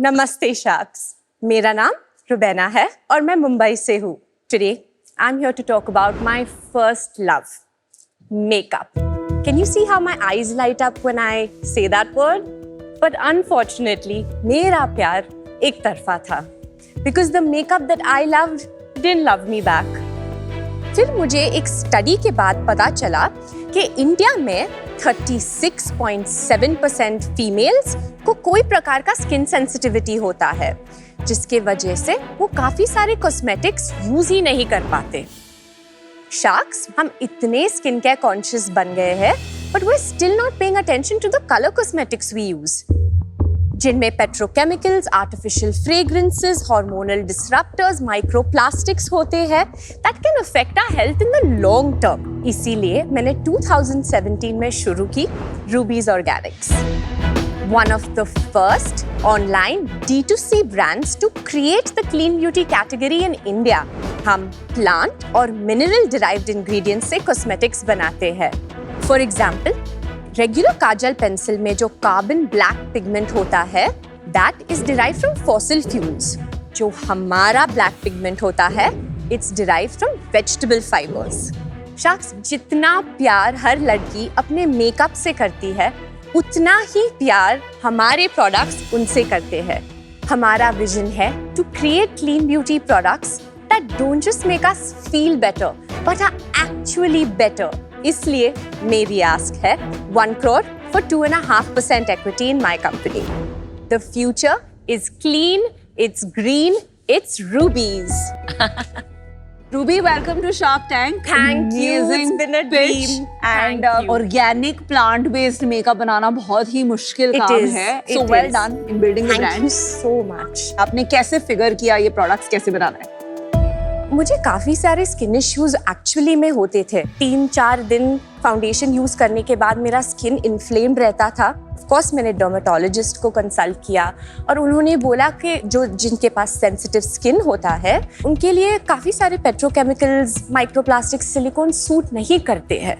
नमस्ते शार्क्स, मेरा नाम रुबैना है और मैं मुंबई से हूँ। Today, I'm here to talk about my first love, makeup. Can you see how my eyes light up when I say that word? But unfortunately, मेरा प्यार एक तरफा था. Because the makeup that I loved didn't love me back. फिर मुझे एक study के बाद पता चला कि इंडिया में 36.7% फीमेल्स को कोई प्रकार का स्किन सेंसिटिविटी होता है, जिसके वजह से वो काफी सारे कॉस्मेटिक्स यूज ही नहीं कर पाते। शार्क्स, हम इतने स्किन केयर कॉन्शियस बन गए हैं, but we still not paying attention to the colour cosmetics we use, जिनमें petrochemicals, artificial fragrances, hormonal disruptors, microplastics होते हैं that can affect our health in the long term. इसीलिए मैंने 2017 में शुरू की Ruby's Organics, one of the first online D2C brands to create the clean beauty category in India. हम plant और mineral derived ingredients से cosmetics बनाते हैं। For example, regular Kajal pencil में जो कार्बन ब्लैक पिगमेंट होता है, that is derived from fossil fuels. जो हमारा ब्लैक पिगमेंट होता है, it's derived from vegetable fibers. Sharks, जितना प्यार हर लड़की अपने मेकअप से करती है, उतना ही प्यार हमारे प्रोडक्ट्स उनसे करते हैं। हमारा विजन है to create clean beauty products that don't just make us feel better but are actually better. इसलिए मेरी आस्क है 1 crore for 2.5% equity in my company. The future is clean, it's green, it's rubies. Ruby, welcome to Shark Tank. Thank you. It's been a dream. And organic plant-based makeup बनाना बहुत ही मुश्किल काम है. So well done in building the brand. Thank you so much. आपने कैसे figure किया ये products कैसे बनाना है? मुझे काफी सारे स्किन इश्यूज एक्चुअली में होते थे। 3-4 दिन फाउंडेशन यूज करने के बाद मेरा स्किन इन्फ्लेम्ड रहता था। ऑफ कोर्स मैंने डर्मेटोलॉजिस्ट को कंसल्ट किया और उन्होंने बोला कि जिनके पास सेंसिटिव स्किन होता है, उनके लिए काफी सारे पेट्रोकेमिकल्स, माइक्रोप्लास्टिक्स, सिलिकॉन सूट नहीं करते हैं।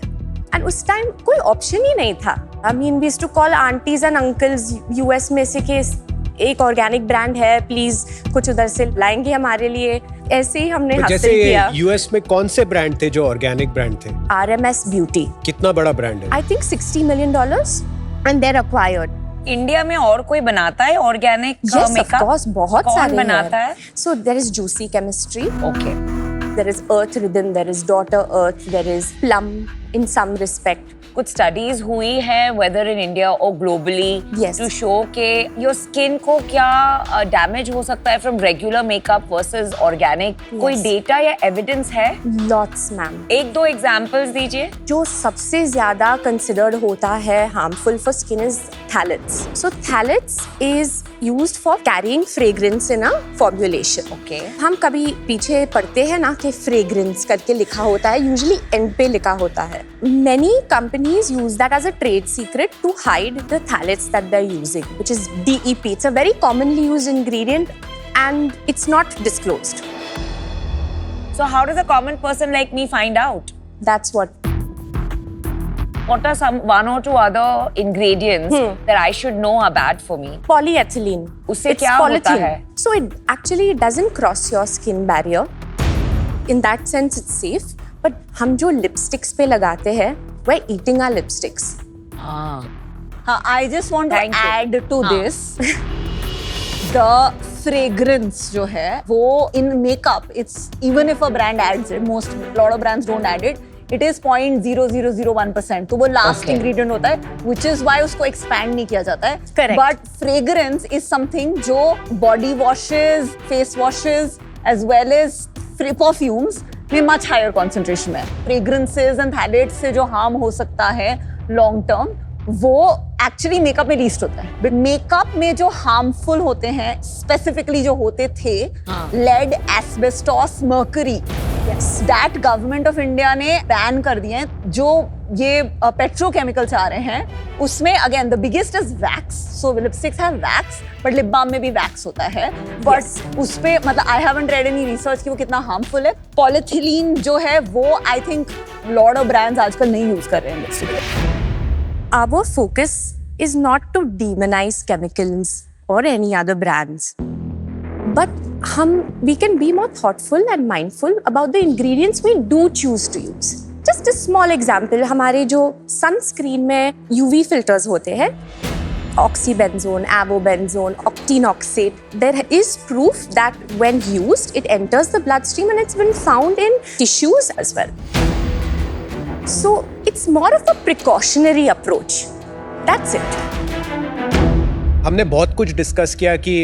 एंड उस टाइम कोई ऑप्शन ही नहीं था। I mean we used to call aunties and uncles US में से कि एक ऑर्गेनिक ब्रांड है, प्लीज कुछ उधर से लाएंगे हमारे लिए। ऐसे ही हमने हासिल किया। यूएस में कौन से ब्रांड थे जो ऑर्गेनिक ब्रांड थे? RMS beauty. कितना बड़ा ब्रांड है? I think $60 million and they're acquired. India में और कोई बनाता है organic makeup? Yes, of course, बहुत सारे बनाता है। So there is Juicy Chemistry. Okay. There is Earth Rhythm, there is Daughter Earth, there is Plum in some respect. कुछ स्टडीज हुई है वेदर इन इंडिया और ग्लोबली टू शो के your skin को क्या डैमेज हो सकता है from regular makeup versus organic? कोई डेटा या एविडेंस है? Lots ma'am. 1-2 एग्जांपल्स दीजिए। जो सबसे ज्यादा कंसिडर्ड होता है harmful for skin is phthalates. So phthalates is used for carrying fragrance in a formulation. Okay. हम कभी पीछे पढ़ते हैं ना कि फ्रेग्रेंस करके लिखा होता है, यूजुअली एंड पे लिखा होता है। Many companies use that as a trade secret to hide the phthalates that they're using, which is DEP. It's a very commonly used ingredient and it's not disclosed. So how does a common person like me find out? That's what are some 1 or 2 other ingredients that I should know are bad for me? polyethylene. उससे क्या होता है? So it actually doesn't cross your skin barrier. In that sense it's safe. But हम जो lipsticks पे लगाते हैं, we're eating our lipsticks. I just want to add to this. The fragrance जो है वो in makeup, it's even if a brand adds it, lot of brands don't add it. It is 0.0001%. तो वो last ingredient होता है, which is why उसको expand नहीं किया जाता है. Correct. But fragrance is something जो body washes, face washes, as well as perfumes में much higher concentration में। Fragrances and phthalates से जो harm हो सकता है long term, वो एक्चुअली मेकअप में लीस्ट होता है। बट मेकअप में जो हार्मफुल होते हैं स्पेसिफिकली जो होते थे, lead, asbestos, mercury, that government of India ने बैन कर दिए हैं। जो ये पेट्रोकेमिकल्स आ रहे हैं उसमें again the biggest is wax. So lipsticks have wax, but lip balm में भी वैक्स होता है। बट उस पे मतलब I haven't read any research कि वो कितना हार्मफुल है। पॉलीथिलीन जो है वो I think lot of brands आजकल नहीं यूज कर रहे हैं lipstick. Our focus is not to demonize chemicals or any other brands. But we can be more thoughtful and mindful about the ingredients we do choose to use. Just a small example, हमारे जो sunscreen में UV filters होते हैं, oxybenzone, avobenzone, octinoxate, there is proof that when used, it enters the bloodstream and it's been found in tissues as well. So it's more of a precautionary approach. That's it. हमने बहुत कुछ discuss किया कि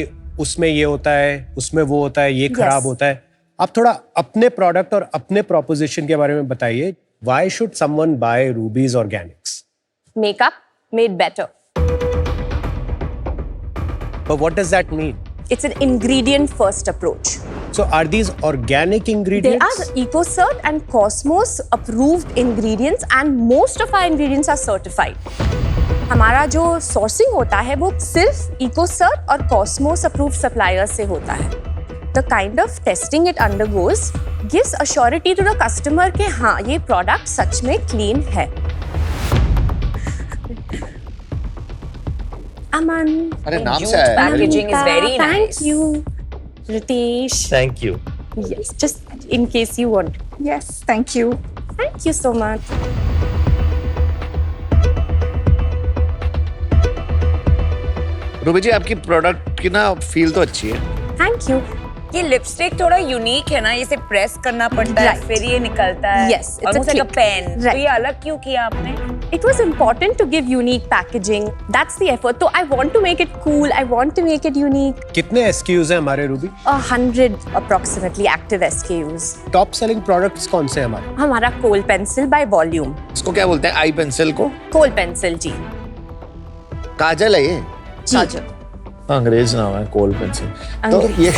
उसमें ये होता है, उसमें वो होता है, ये खराब होता है. आप थोड़ा अपने प्रोडक्ट और अपने प्रोपोजिशन के बारे में बताइए. Why should someone buy Ruby's Organics? Makeup made better. But what does that mean? It's an ingredient first approach. So are these organic ingredients? They are EcoCert and Cosmos approved ingredients, and most of our ingredients are certified. हमारा जो sourcing होता है वो सिर्फ EcoCert और Cosmos approved suppliers से होता है. The kind of testing it undergoes gives assurity to the customer कि हाँ ये product सच में clean है. Aman. अरे नाम Jute से आया है. packaging is very nice. Thank you, Ritesh. Thank you. Yes, just in case you want. Yes, thank you. Thank you so much. Ruby ji आपकी प्रोडक्ट की ना फील तो अच्छी है. Thank you. ये लिपस्टिक थोड़ा यूनिक है ना, इसे प्रेस करना पड़ता है, Right. फिर ये निकलता है. Yes, it's a almost like a click. pen. तो Right. ये अलग क्यों किया आपने? It was important to give unique packaging. That's the effort. So I want to make it cool. I want to make it unique. कितने SKUs हैं हमारे Ruby? 100 approximately active SKUs. Top selling products कौन से हैं हमारे? हमारा कोल pencil by volume. इसको क्या बोलते हैं? आई पेंसिल को कोल पेंसिल जी. काजल है ये. काजल. अंग्रेज नाम है कोल पेंसिल. तो ये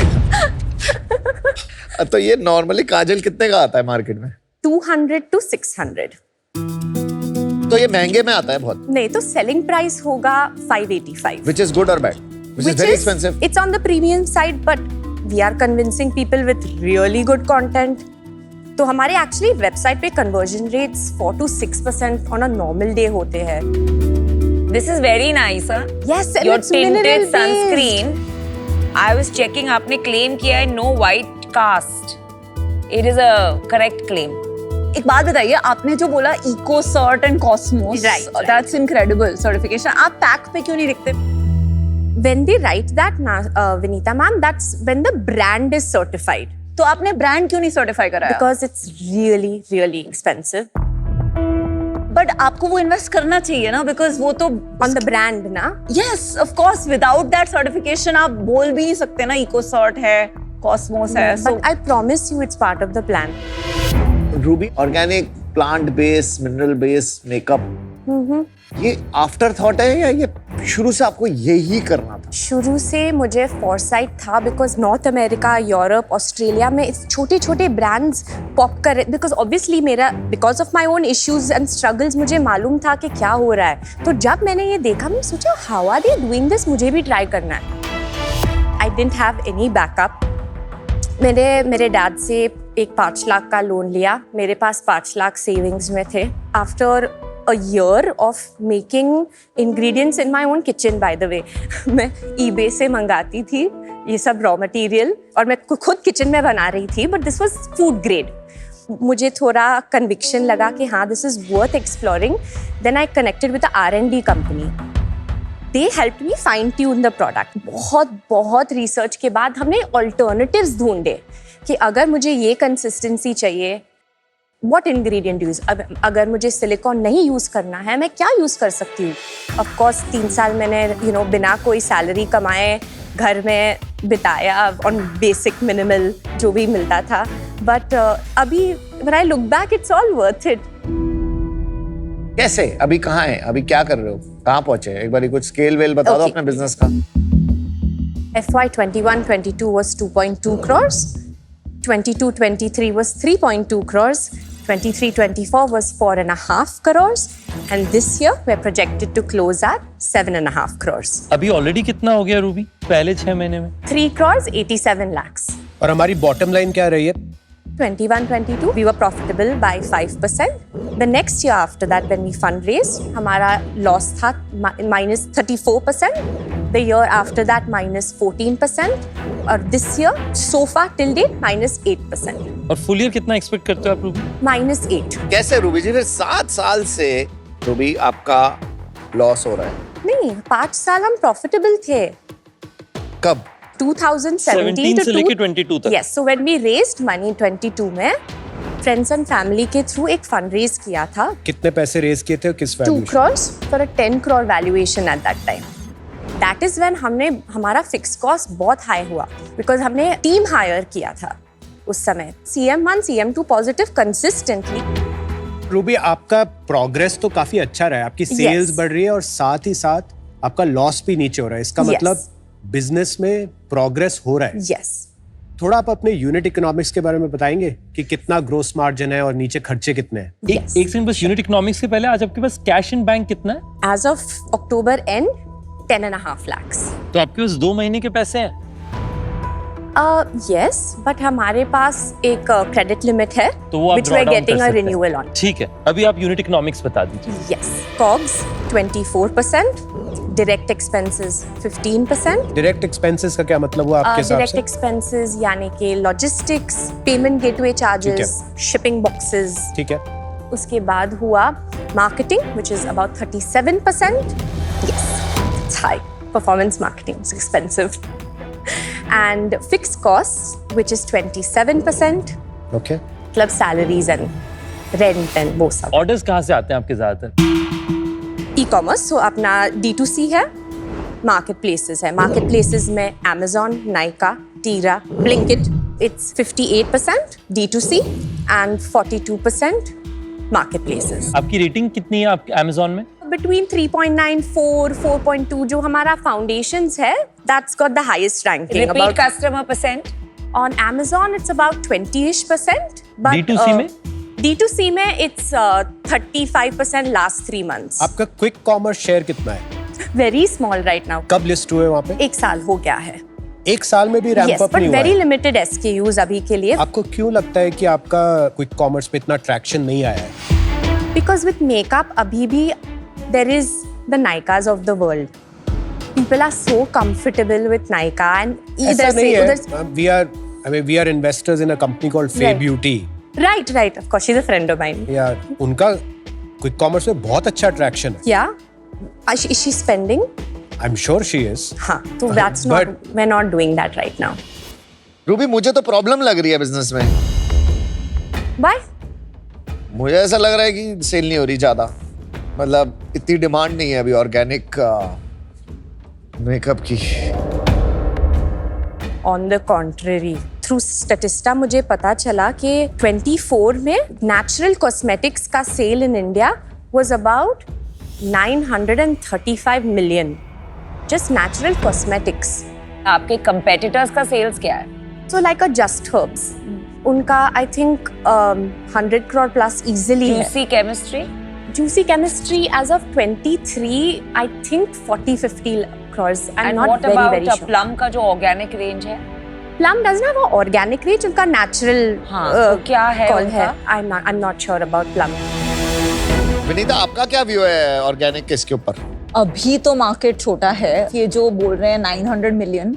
तो ये नॉर्मली काजल कितने का आता है मार्केट में? 200 to 600. तो ये महंगे में आता है बहुत. नहीं तो सेलिंग प्राइस होगा 585. Which is good or bad? Which is very expensive. It's on the premium side, but we are convincing people with really good content. तो हमारे actually वेबसाइट पे conversion rates 4 to 6% on a normal day होते हैं. This is very nice, huh? Yes, and Your it's tinted mineral based. sunscreen. I was checking. आपने claim किया है no white cast. It is a correct claim. एक बात बताइए, आपने जो बोला EcoCert and Cosmos, Right. that's incredible certification. आप पैक पे क्यों नहीं लिखते? When they write that, Vinita ma'am, that's when the brand is certified. तो आपने ब्रांड क्यों नहीं सर्टिफाई कराया? Because it's really, really expensive. But आपको वो इन्वेस्ट करना चाहिए ना, बिकॉज वो तो On the brand, na? Yes of course without that certification आप बोल भी नहीं सकते ना EcoCert है, Cosmos है. So But I promise you it's part of the plan. Ruby organic plant based mineral based makeup, ये आफ्टर थॉट है या ये शुरू से आपको यही करना था? शुरू से मुझे फोरसाइट था, because north America, Europe, Australia में इस छोटे छोटे ब्रांड्स पॉप कर रहे, बिकॉज ऑब्वियसली मेरा because of my own issues and struggles मुझे मालूम था कि क्या हो रहा है. तो जब मैंने ये देखा, मैंने सोचा how are they doing this, मुझे भी ट्राई करना है. I didn't have any backup. मेरे डैड से एक 5 लाख का लोन लिया. मेरे पास 5 लाख सेविंग्स में थे. After a year of making ingredients in my own kitchen, by the way. मैं eBay से मंगाती थी ये सब रॉ मटेरियल और मैं खुद किचन में बना रही थी, but this was food grade. मुझे थोड़ा कन्विक्शन लगा कि हाँ this is worth exploring. Then I connected with the R&D company. They helped me fine tune the product. बहुत रिसर्च के बाद हमने alternatives ढूंढे कि अगर मुझे ये कंसिस्टेंसी चाहिए, what ingredient use? अगर मुझे सिलिकॉन नहीं यूज करना है, मैं क्या यूज कर सकती हूँ? Of course 3 साल मैंने बिना कोई सैलरी कमाए घर में बिताया on basic minimal जो भी मिलता था. But अभी when I look back, it's all worth it. कैसे? अभी कहाँ है? अभी क्या कर रहे हो? कहाँ पहुंचे? एक बार कुछ स्केल वेल बता दो अपने बिजनेस का. FY 21-22 was 2.2 crores. 22-23 was 3.2 crores. 23-24 was 4.5 crores. And this year we're projected to close at 7.5 crores. अभी ऑलरेडी कितना हो गया रूबी पहले 6 महीने में? 3 crores 87 lakhs. और हमारी बॉटम लाइन क्या रही है? 21-22 we were profitable by 5%. The next year after that when we fundraised, हमारा loss था minus 34%. The year after that, minus 14%. और this year, so far till date, minus 8%. और फुल ईयर कितना एक्सपेक्ट करते हो आप रूबी? Minus 8. कैसे Ruby जी, फिर 7 साल से रूबी आपका लॉस हो रहा है? नहीं, 5 साल हम प्रॉफिटेबल थे. कब? 2017 से लेके 22 तक. Yes, so when we raised money 22 में, फ्रेंड्स एंड फैमिली के थ्रू एक फंड रेज किया था. कितने पैसे रेज किए थे और किस 2 valuation? crores for a 10 crore valuation at that time. That is when हमारा फिक्स कॉस्ट बहुत हाई हुआ बिकॉज हमने टीम हायर किया था उस समय. CM1, CM2 positive consistently. Ruby, आपका प्रोग्रेस तो काफी अच्छा रहा है, आपकी सेल्स Yes. बढ़ रही है और साथ ही साथ आपका लॉस भी नीचे हो रहा है. इसका Yes. मतलब बिजनेस में प्रोग्रेस हो रहा है. यस. थोड़ा आप अपने यूनिट इकोनॉमिक्स के बारे में बताएंगे कि कितना ग्रोस मार्जिन है और नीचे खर्चे कितने हैं? एक सेकंड बस, यूनिट इकोनॉमिक्स के पहले आज आपके पास कैश इन बैंक कितना है? As of October and 10.5 lakhs. तो आपके पास 2 महीने के पैसे हैं? Yes, but हमारे पास एक क्रेडिट लिमिट है तो वो आप which draw we're down getting कर a सकते हैं. renewal on. ठीक है, अभी आप यूनिट इकोनॉमिक्स बता दीजिए. Yes. COGS 24%, direct expenses 15%. Direct expenses का क्या मतलब हुआ आपके हिसाब डायरेक्ट से? एक्सपेंसेस यानी कि logistics, payment gateway charges, shipping boxes. ठीक है. उसके बाद हुआ marketing which is about 37%. Yes, it's high. Performance marketing is expensive. And fixed costs which is 27%. Okay. मतलब salaries and rent and वो सब. ऑर्डर्स कहाँ से आते हैं आपके ज्यादातर? ई-कॉमर्स, so अपना D2C है, मार्केट प्लेसेस है. मार्केट प्लेसेस में Amazon, Nykaa, Tira, Blinkit. It's 58% D2C and 42% market places. आपकी रेटिंग कितनी है आपके अमेज़न में? Between 3.94, 4.2 जो हमारा foundations है, that's got the highest ranking. Repeat About customer percent? on Amazon it's about 20-ish%. But D2C में? D2C में it's 35% last 3 months. आपका क्विक कॉमर्स शेयर कितना है? Very small right now. कब लिस्ट हुए वहाँ पे? 1 साल हो गया है. एक साल में भी रैंप Yes, अप but नहीं हुआ very है. limited SKUs अभी के लिए. आपको क्यों लगता है कि आपका क्विक कॉमर्स पे इतना ट्रैक्शन नहीं आया है? Because with makeup अभी भी there is the Nykaas of the world. People are so comfortable with Nykaa and ऐसा either नहीं say है. We are investors in a company called Faye Right. Beauty. right, of course she's a friend of mine. यार उनका quick commerce में बहुत अच्छा traction है. Yeah. Is she spending? I'm sure she is. हाँ, तो that's not, we're not doing that right now. Ruby, मुझे तो प्रॉब्लम लग रही है बिजनेस में. Why? मुझे ऐसा लग रहा है कि सेल नहीं हो रही ज्यादा. मतलब इतनी डिमांड नहीं है अभी ऑर्गेनिक मेकअप की. On the contrary, through Statista मुझे पता चला कि 24 में natural cosmetics का sale in India was about 935 million. Just natural cosmetics. आपके competitors का sales क्या है? So like a Just Herbs. उनका I think 100 crore plus easily है. Juicy chemistry? Juicy Chemistry as of 23, I think 40-50 crores. I'm And not what very about sure. Plum का जो organic range है? Plum doesn't have an organic range. उनका natural हाँ, तो क्या है call उनका? है. I'm not sure about Plum. Vinita, आपका क्या व्यू है ऑर्गेनिक के इसके ऊपर? अभी तो मार्केट छोटा है. ये जो बोल रहे हैं 900 मिलियन,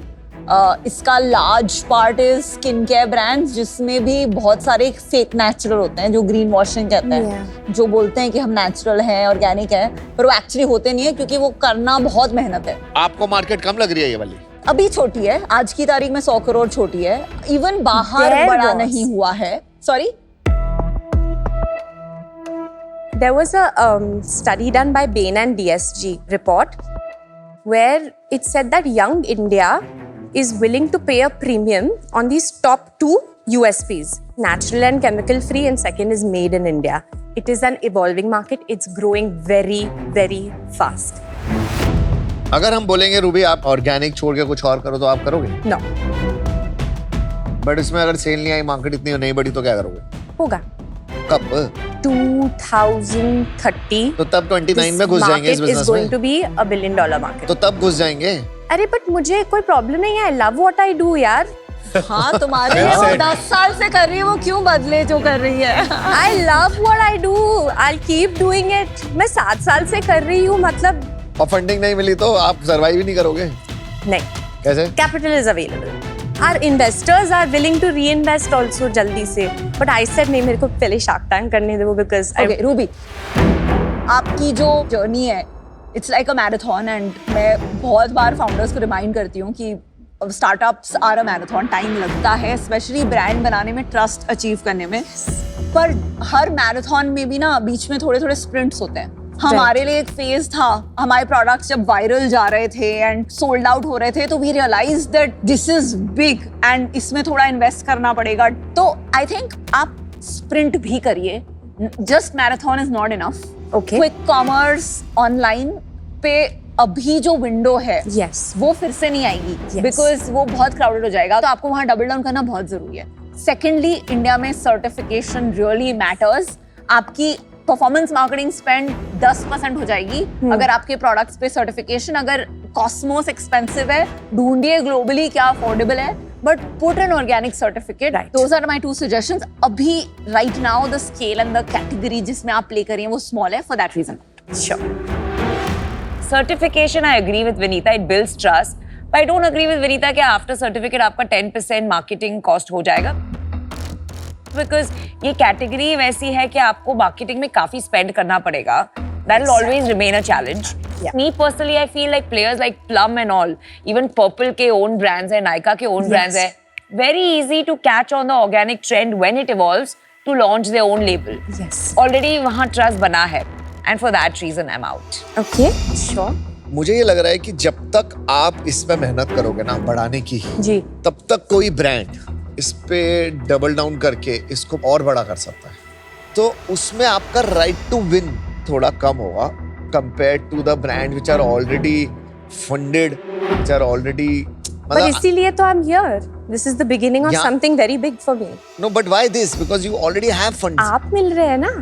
इसका large part is skin care brands जिसमें भी बहुत सारे फेक नेचुरल होते हैं जो ग्रीन वॉशिंग कहते हैं. जो बोलते हैं कि हम नेचुरल हैं, ऑर्गेनिक है, पर वो एक्चुअली होते नहीं है क्योंकि वो करना बहुत मेहनत है. आपको मार्केट कम लग रही है ये वाली? अभी छोटी है, आज की तारीख में 100 करोड़ छोटी है. इवन बाहर There बड़ा was. नहीं हुआ है. Sorry. There was a study done by Bain and DSG report where it said that young India is willing to pay a premium on these top 2 USPs, natural and chemical free, and second is made in India. It is an evolving market. It's growing very, very fast. अगर हम बोलेंगे Ruby आप organic छोड़ के कुछ और करो तो आप करोगे? No, बट इसमें अगर सेल नहीं आई, मार्केट इतनी नहीं बढ़ी तो क्या करोगे? होगा. कब? 2030. तो तब 29 में घुस जाएंगे इस market is बिजनेस going में. to be $1 billion market. तो तब घुस जाएंगे. अरे बट मुझे कोई प्रॉब्लम नहीं है. I love what I do यार. हाँ, तुम्हारे लिए वो 10 साल से कर रही है, वो क्यों बदले जो कर रही है? I love what I do. I'll keep doing it. मैं 7 साल से कर रही हूँ, मतलब और फंडिंग नहीं मिली तो आप सर्वाइव ही नहीं करोगे. नहीं, कैसे? capital is available. Our investors are willing to reinvest also जल्दी से. But I said नहीं, मेरे को पहले Shark Tank करने दो because Okay, रूबी, आपकी जो जर्नी है it's like a marathon and मैं बहुत बार फाउंडर्स को रिमाइंड करती हूँ कि startups are a marathon, time लगता है स्पेशली ब्रांड बनाने में, ट्रस्ट अचीव करने में, पर हर मैराथन में भी ना बीच में थोड़े थोड़े स्प्रिंट्स होते हैं. हमारे लिए एक फेज था, हमारे प्रोडक्ट्स जब वायरल जा रहे थे एंड सोल्ड आउट हो रहे थे तो we realise that this is big and इसमें थोड़ा इन्वेस्ट करना पड़ेगा. तो आई थिंक आप स्प्रिंट भी करिए, just marathon is not enough. Okay. Quick commerce online पे अभी जो विंडो है Yes. वो फिर से नहीं आएगी Yes. बिकॉज वो बहुत क्राउडेड हो जाएगा. तो आपको वहाँ डबल डाउन करना बहुत जरूरी है. सेकेंडली, इंडिया में सर्टिफिकेशन रियली मैटर्स. आपकी परफॉर्मेंस मार्केटिंग स्पेंड 10% हो जाएगी अगर आपके प्रोडक्ट्स पे सर्टिफिकेशन. अगर कॉस्मोस एक्सपेंसिव है, ढूंढिए ग्लोबली क्या अफोर्डेबल है, but put an organic certificate. Right. Those are my 2 suggestions. अभी right now the scale and the category जिसमें आप प्ले करिए वो स्मॉल है, for that reason. sure. Certification, I agree with Vinita, it builds trust. But I don't agree with Vinita कि after certificate आपका 10% marketing cost हो जाएगा. Because ये category वैसी है कि आपको marketing में काफी spend करना पड़ेगा. That will always remain a challenge. Yeah. Me personally, I feel like players like Plum and all, even Purple के own brands है, Nykaa के own brands है, very easy to catch on the organic trend when it evolves to launch their own label. Yes. Already वहाँ trust बना है. And for that reason, I'm out. Okay, sure. मुझे ये लग रहा है कि जब तक आप इस पे मेहनत करोगे ना बढ़ाने की, जी. तब तक कोई ब्रांड इस पे डबल डाउन करके इसको और बड़ा कर सकता है. तो उसमें आपका राइट टू विन थोड़ा कम होगा compare to the brand which are already funded, which are already. But इसीलिए तो I'm here. This is the beginning of Yeah. something very big for me. No but why this? Because you already have funds. आप मिल रहे हैं ना,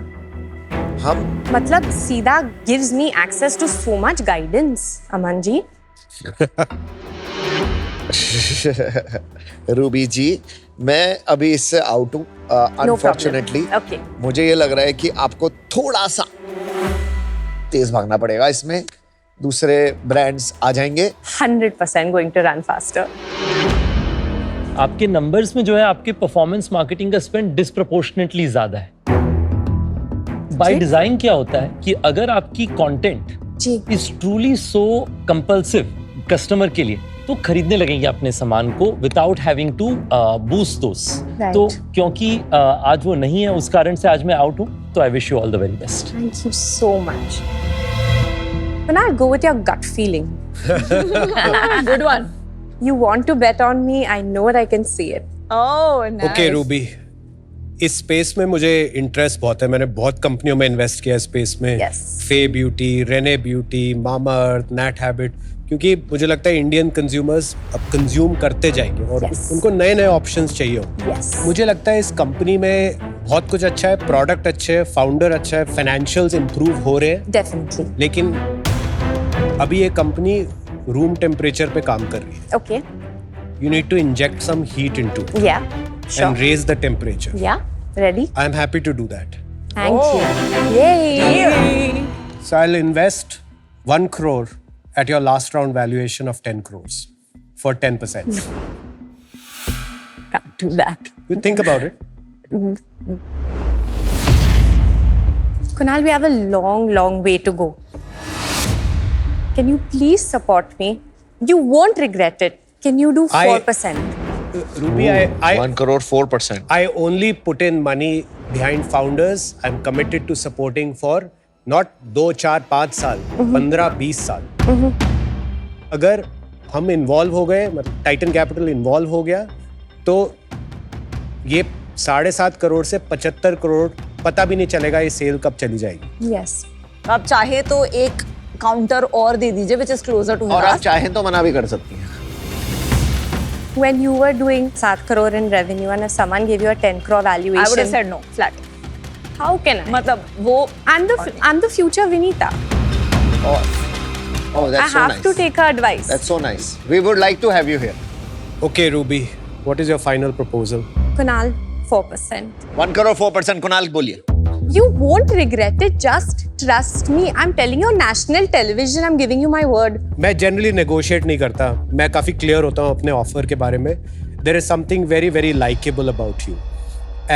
हम मतलब सीधा gives me access to so much guidance, Aman ji. Ruby ji, मैं अभी इससे आउट हूँ अनफॉर्चुनेटली. Okay. मुझे ये लग रहा है कि आपको थोड़ा सा तेज भागना पड़ेगा. इसमें दूसरे ब्रांड्स आ जाएंगे. 100% going to run faster. आपके नंबर्स में जो है आपके परफॉर्मेंस मार्केटिंग का स्पेंड डिस्प्रपोर्शनेटली ज्यादा है. बाय डिजाइन क्या होता है कि अगर आपकी कंटेंट जी. Is truly so compulsive customer के लिए, तो खरीदने लगेंगे अपने सामान को without having to boost those. Right. तो क्योंकि आज वो नहीं है, उस कारण से आज मैं आउट हूँ. तो I wish you all the very best. Thank you so much. When I go with your gut feeling. Good one. You want to bet on me, I know I can see it. Oh, nice. Okay Ruby, इस space में मुझे interest बहुत है. मैंने बहुत कंपनियों में invest किया स्पेस में. Yes. फे ब्यूटी, रेने ब्यूटी, मामा अर्थ, नैट हैबिट, क्योंकि मुझे लगता है इंडियन कंज्यूमर्स अब कंज्यूम करते जाएंगे और Yes. उनको नए नए ऑप्शंस चाहिए होंगे. Yes. मुझे लगता है इस कंपनी में बहुत कुछ अच्छा है, प्रोडक्ट अच्छे है, फाउंडर अच्छा है, फाइनेंशियल्स इंप्रूव हो रहे हैं. Definitely. लेकिन अभी ये कंपनी रूम टेम्परेचर पे काम कर रही है. Okay. You need to inject some heat into it Yeah. Sure. and raise the temperature. Yeah. Ready? I'm happy to do that. Thank you. Yay. So I'll invest 1 crore at your last round valuation of 10 crores for 10%. Can't do that. You think about it. Kunal, we have a long, long way to go. Can you please support me? You won't regret it. Can you do 4%? Ruby, I 1 crore 4%. I only put in money behind founders. I'm committed to supporting for not 2, 4, 5 साल, 15, 20 साल. अगर हम involve हो गए, मतलब Titan capital involve हो गया, तो ये 7.5 करोड़ से 75 करोड़ पता भी नहीं चलेगा ये सेल कब चली जाएगी. Yes. आप चाहे तो एक काउंटर और दे दीजिए which is closer to और आप us. चाहें तो मना भी कर सकती हैं. When you were doing 7 crore in revenue and if someone gave you a 10 crore valuation, I would have said no, flat. how can I? मतलब वो I'm the future Vinita. Oh, I that's so have nice. to take her advice. That's so nice. We would like to have you here. Okay, Ruby, what is your final proposal? Kunal, 4%. 1 crore 4%. Kunal बोलिए. You won't regret it. Just trust me, I'm telling you on national television, I'm giving you my word. मैं generally negotiate नहीं करता, मैं काफी clear होता हूँ अपने offer के बारे में. There is something very very likable about you,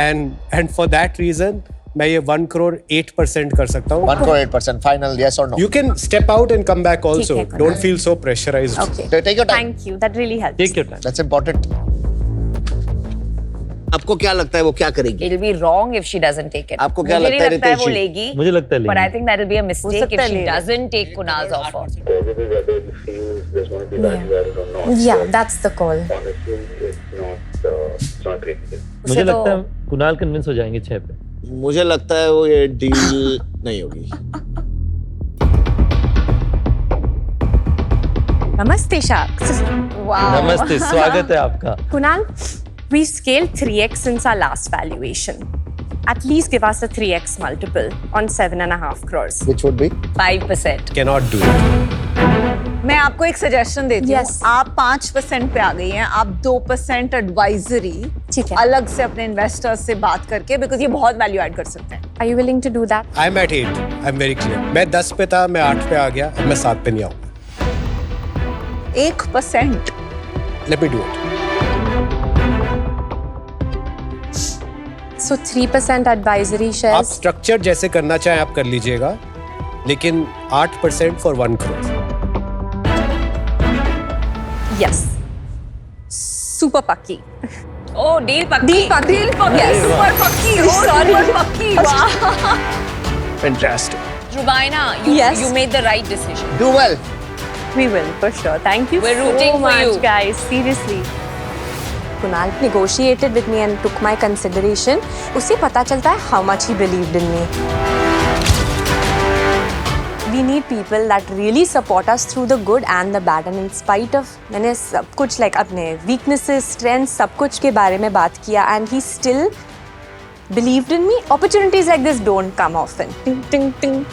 and for that reason मैं ये 1 crore 8% कर सकता हूँ. 1 crore 8%, final, yes or no? You can step out and come back also. ठीक है, Don't feel so pressurized. Okay. Take your time. Thank you. That really helps. Take your time. That's important. आपको क्या लगता है वो क्या करेगी? It'll be wrong if she doesn't take it. आपको क्या मुझे लगता है, नहीं लगता है वो रितेश जी? लेगी. मुझे लगता है But I लेगी. think that'll be a mistake सकता if है she ले ले. doesn't take Kunal's offer. Yeah, that's the call. मुझे तो- लगता है कुणाल कन्विंस हो जाएंगे 6 पे. मुझे लगता है वो ये डील नहीं होगी. Namaste, Sharks. Wow. नमस्ते, स्वागत है आपका. Kunal, we scaled 3x since our last valuation. At least give us a 3x multiple on 7.5 crores. Which would be? 5%. Cannot do it. मैं आपको एक सजेशन देती हूँ. Yes. आप 5% पे आ गई हैं. आप 2% एडवाइजरी ठीक है. अलग से अपने इन्वेस्टर्स से बात करके, बिकॉज ये बहुत वैल्यू ऐड कर सकते हैं. Are you willing to do that? I'm at 8. I'm very clear. मैं 10 पे था, मैं 8 पे आ गया, अब मैं 7 पे नहीं आऊंगा. 1%. Let me do it. So 3% advisory आप shares. स्ट्रक्चर जैसे करना चाहें आप कर लीजिएगा, लेकिन 8% for 1 crore. Yes. Super pucky. Oh, deal pakki. Deal pucky. Yes. Super पक्की. Oh, Sorry. super पक्की. Wow. Fantastic. Rubaina, you, Yes. you made the right decision. Do well. We will, for sure. Thank you We're so rooting for much, you. guys. Seriously. Kunal negotiated with me and took my consideration. उसे पता चलता है how much he believed in me. We need people that really support us through the good and the bad. And in spite of मैंने सब कुछ like अपने weaknesses, strengths, सब कुछ के बारे में बात किया, and he still believed in me. Opportunities like this don't come often. Ting, ting, ting.